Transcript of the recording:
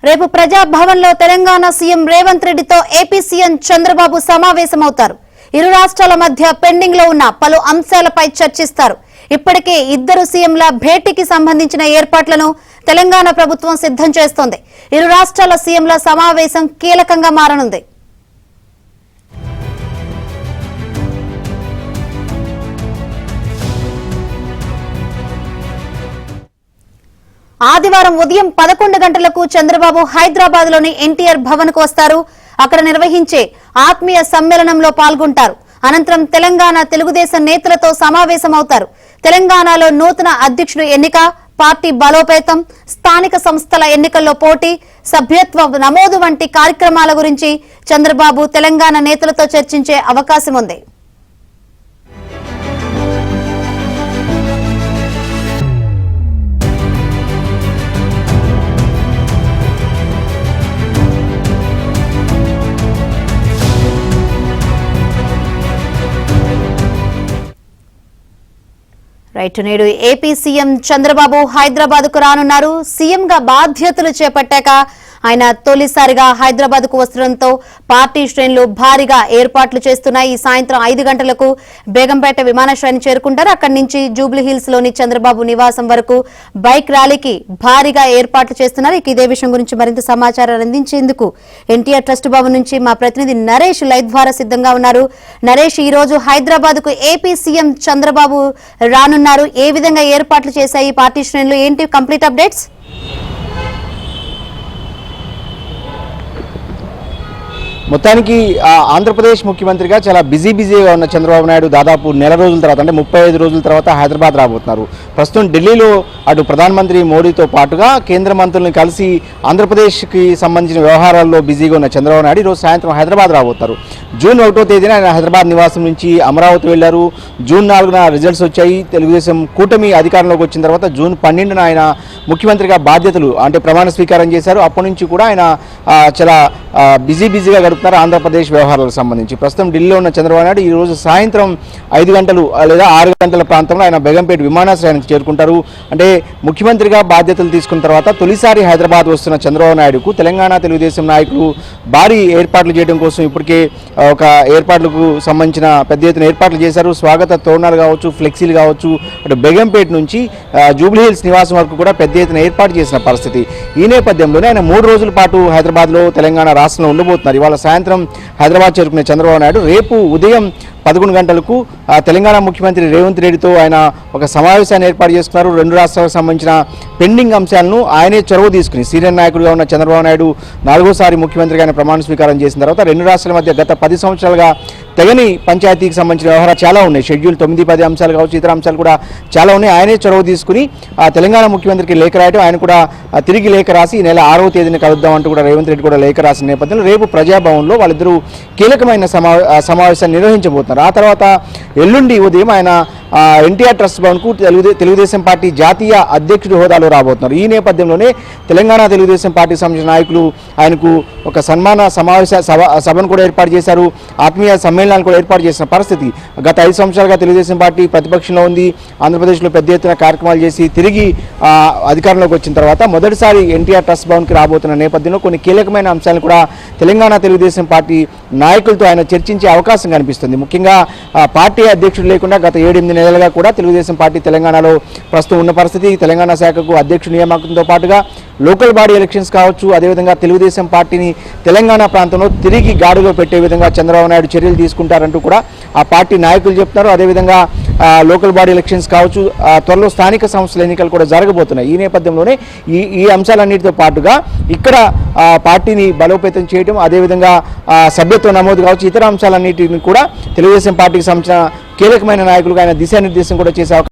రేపు ప్రజాభవన్లో తెలంగాణ సీఎం రేవంత్ రెడ్డితో AP CM Chandrababu సమావేశమవుతారు. ఇరు రాష్ట్రాల మధ్య పెండింగ్ లో ఉన్న పలు అంశాలపై చర్చిస్తారు. ఇప్పటికే ఇద్దరు సీఎంల భేటీకి సంబంధించిన ఏర్పాట్లను తెలంగాణ ప్రభుత్వం సిద్ధం చేస్తోంది. ఇరు రాష్ట్రాల సీఎంల సమావేశం కీలకంగా మారనుంది. ఆదివారం ఉదయం 11 గంటలకు చంద్రబాబు హైదరాబాద్ లోని ఎన్టీఆర్ భవన్ కు వస్తారు. అక్కడ నిర్వహించే ఆత్మీయ సమ్మేళనంలో పాల్గొంటారు. అనంతరం తెలంగాణ తెలుగుదేశం నేతలతో సమావేశమవుతారు. తెలంగాణలో నూతన అధ్యక్షుడు ఎన్నిక, పార్టీ బలోపేతం, స్థానిక సంస్థల ఎన్నికల్లో పోటీ, సభ్యత్వ నమోదు వంటి కార్యక్రమాల గురించి చంద్రబాబు తెలంగాణ నేతలతో చర్చించే అవకాశం ఉంది. నేడు ఏపీ సీఎం చంద్రబాబు హైదరాబాద్ కు రానున్నారు. సీఎంగా బాధ్యతలు చేపట్టాక ఆయన తొలిసారిగా హైదరాబాద్ కు వస్తుండటంతో పార్టీ శ్రేణులు భారీగా ఏర్పాట్లు చేస్తున్నాయి. ఈ సాయంత్రం 5 గంటలకు బేగంపేట విమానాశ్రయాన్ని చేరుకుంటారు. అక్కడి నుంచి జూబ్లీహిల్స్ లోని చంద్రబాబు నివాసం వరకు బైక్ ర్యాలీకి భారీగా ఏర్పాట్లు చేస్తున్నారు. ఇదే విషయం గురించి మరింత సమాచారాన్ని అందించేందుకు ఎన్టీఆర్ ట్రస్ట్ భవన్ నుంచి మా ప్రతినిధి నరేష్ లైవ్ ద్వారా సిద్ధంగా ఉన్నారు. నరేష్, ఈ రోజు హైదరాబాద్ కు ఏపీ సీఎం చంద్రబాబు రానున్నారు. ఏ విధంగా ఏర్పాట్లు చేశాయి పార్టీ శ్రేణులు, ఏంటి కంప్లీట్ అప్డేట్స్? మొత్తానికి ఆంధ్రప్రదేశ్ ముఖ్యమంత్రిగా చాలా బిజీగా ఉన్న చంద్రబాబు నాయుడు దాదాపు నెల రోజుల తర్వాత, అంటే 35 రోజుల తర్వాత హైదరాబాద్ రాబోతున్నారు. ప్రస్తుతం ఢిల్లీలో అటు ప్రధానమంత్రి మోడీతో పాటుగా కేంద్ర మంత్రులను కలిసి ఆంధ్రప్రదేశ్కి సంబంధించిన వ్యవహారాల్లో బిజీగా ఉన్న చంద్రబాబు నాయుడు ఈరోజు సాయంత్రం హైదరాబాద్ రాబోతారు. జూన్ 1వ తేదీన ఆయన హైదరాబాద్ నివాసం నుంచి అమరావతి వెళ్లారు. జూన్ 4న రిజల్ట్స్ వచ్చాయి. తెలుగుదేశం కూటమి అధికారంలోకి వచ్చిన తర్వాత జూన్ 12న ఆయన ముఖ్యమంత్రిగా బాధ్యతలు అంటే ప్రమాణ స్వీకారం చేశారు. అప్పటి నుంచి కూడా ఆయన చాలా బిజీగా గడుపుతున్నారు ఆంధ్రప్రదేశ్ వ్యవహారాలకు సంబంధించి. ప్రస్తుతం ఢిల్లీలో ఉన్న చంద్రబాబు నాయుడు ఈ రోజు సాయంత్రం 5 గంటలు లేదా 6 గంటల ప్రాంతంలో ఆయన బేగంపేట విమానాశ్రయానికి చేరుకుంటారు. అంటే ముఖ్యమంత్రిగా బాధ్యతలు తీసుకున్న తర్వాత తొలిసారి హైదరాబాద్ వస్తున్న చంద్రబాబు నాయుడుకు తెలంగాణ తెలుగుదేశం నాయకులు భారీ ఏర్పాట్లు చేయడం కోసం ఇప్పటికే ఒక ఏర్పాట్లకు సంబంధించిన పెద్ద ఎత్తున ఏర్పాట్లు చేశారు. స్వాగత తోరణాలు కావచ్చు, ఫ్లెక్సీలు కావచ్చు, అటు బేగంపేట నుంచి జూబ్లీహిల్స్ నివాసం వరకు కూడా పెద్ద ఎత్తున ఏర్పాటు చేసిన పరిస్థితి. ఈ నేపథ్యంలోనే ఆయన 3 రోజుల పాటు హైదరాబాద్లో తెలంగాణ రాష్ట్రంలో ఉండబోతున్నారు. ఇవాళ సాయంత్రం హైదరాబాద్ చేరుకునే చంద్రబాబు నాయుడు రేపు ఉదయం 11 గంటలకు తెలంగాణ ముఖ్యమంత్రి రేవంత్ రెడ్డితో ఆయన ఒక సమావేశాన్ని ఏర్పాటు చేస్తున్నారు. 2 రాష్ట్రాలకు సంబంధించిన పెండింగ్ అంశాలను ఆయనే చొరవ తీసుకుని సీనియర్ నాయకుడిగా ఉన్న చంద్రబాబు నాయుడు 4వసారి ముఖ్యమంత్రిగా ఆయన ప్రమాణ స్వీకారం చేసిన తర్వాత 2 రాష్ట్రాల మధ్య గత 10 సంవత్సరాలుగా తెగని పంచాయతీకి సంబంధించిన వ్యవహారాలు చాలా ఉన్నాయి. షెడ్యూల్ 9-10 అంశాలు కావచ్చు, ఇతర అంశాలు కూడా చాలా ఉన్నాయి. ఆయనే చొరవ తీసుకుని తెలంగాణ ముఖ్యమంత్రికి లేఖ రాయడం, ఆయన కూడా తిరిగి లేఖ రాసి ఈ నెల 6వ తేదీన కలుద్దామంటూ కూడా రేవంత్ రెడ్డి కూడా లేఖ రాసిన నేపథ్యంలో రేపు ప్రజాభవన్లో వాళ్ళిద్దరూ కీలకమైన సమావేశాన్ని నిర్వహించబోతున్నారు. ఆ తర్వాత ఎల్లుండి ఉదయం ఆయన ఎన్టీఆర్ ట్రస్ట్ భవన్కు తెలుగుదేశం పార్టీ జాతీయ అధ్యక్షుడి హోదాలో రాబోతున్నారు. ఈ నేపథ్యంలోనే తెలంగాణ తెలుగుదేశం పార్టీకి సంబంధించిన నాయకులు ఆయనకు ఒక సన్మాన సభను కూడా ఏర్పాటు చేశారు. ఆత్మీయ సమ్మేళనాలు కూడా ఏర్పాటు చేసిన పరిస్థితి. గత 5 సంవత్సరాలుగా తెలుగుదేశం పార్టీ ప్రతిపక్షంలో ఉంది. ఆంధ్రప్రదేశ్లో పెద్ద ఎత్తున కార్యక్రమాలు చేసి తిరిగి అధికారంలోకి వచ్చిన తర్వాత మొదటిసారి ఎన్టీఆర్ ట్రస్ట్ భవన్కి రాబోతున్న నేపథ్యంలో కొన్ని కీలకమైన అంశాలను కూడా తెలంగాణ తెలుగుదేశం పార్టీ నాయకులతో ఆయన చర్చించే అవకాశం కనిపిస్తుంది. ముఖ్యంగా పార్టీ అధ్యక్షుడు లేకుండా గత 7-8 నెలలుగా కూడా తెలుగుదేశం పార్టీ తెలంగాణలో ప్రస్తుతం ఉన్న పరిస్థితి. తెలంగాణ శాఖకు అధ్యక్షుడు నియామకంతో పాటుగా లోకల్ బాడీ ఎలక్షన్స్ కావచ్చు, అదేవిధంగా తెలుగుదేశం పార్టీని తెలంగాణ ప్రాంతంలో తిరిగి గాడిలో పెట్టే విధంగా చంద్రబాబు నాయుడు చర్యలు తీసుకుంటారంటూ కూడా ఆ పార్టీ నాయకులు చెప్తున్నారు. అదేవిధంగా లోకల్ బాడీ ఎలక్షన్స్ కావచ్చు, త్వరలో స్థానిక సంస్థల ఎన్నికలు కూడా జరగబోతున్నాయి. ఈ నేపథ్యంలోనే ఈ అంశాలన్నిటితో పాటుగా ఇక్కడ పార్టీని బలోపేతం చేయడం, అదేవిధంగా సభ్యత్వ నమోదు కావచ్చు, ఇతర అంశాలన్నిటిని కూడా తెలుగుదేశం పార్టీకి సంబంధించిన కీలకమైన నాయకులుగా ఆయన దిశానిర్దేశం కూడా చేసే